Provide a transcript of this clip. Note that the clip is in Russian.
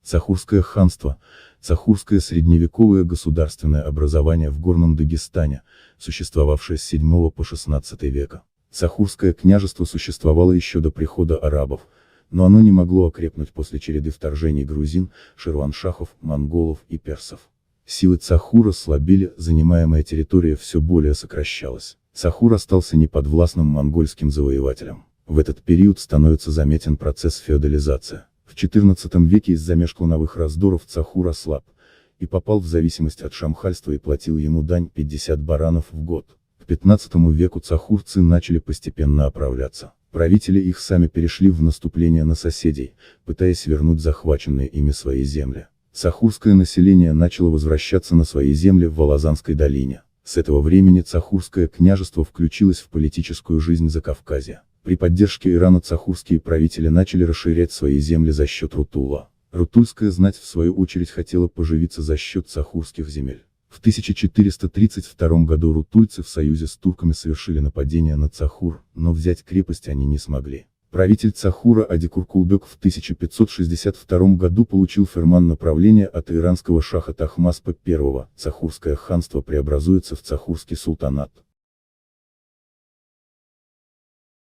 Цахурское ханство – Цахурское средневековое государственное образование в Горном Дагестане, существовавшее с 7 по 16 века. Цахурское княжество существовало еще до прихода арабов, но оно не могло окрепнуть после череды вторжений грузин, ширваншахов, монголов и персов. Силы Цахура слабели, занимаемая территория все более сокращалась. Цахур остался неподвластным монгольским завоевателям. В этот период становится заметен процесс феодализации. В XIV веке из-за межклановых раздоров Цахур ослаб, и попал в зависимость от шамхальства и платил ему дань 50 баранов в год. К XV веку цахурцы начали постепенно оправляться. Правители их сами перешли в наступление на соседей, пытаясь вернуть захваченные ими свои земли. Цахурское население начало возвращаться на свои земли в Волозанской долине. С этого времени Цахурское княжество включилось в политическую жизнь Закавказья. При поддержке Ирана цахурские правители начали расширять свои земли за счет Рутула. Рутульская знать в свою очередь хотела поживиться за счет цахурских земель. В 1432 году рутульцы в союзе с турками совершили нападение на Цахур, но взять крепость они не смогли. Правитель Цахура Адикуркулбек в 1562 году получил ферман направления от иранского шаха Тахмаспа I. Цахурское ханство преобразуется в Цахурский султанат.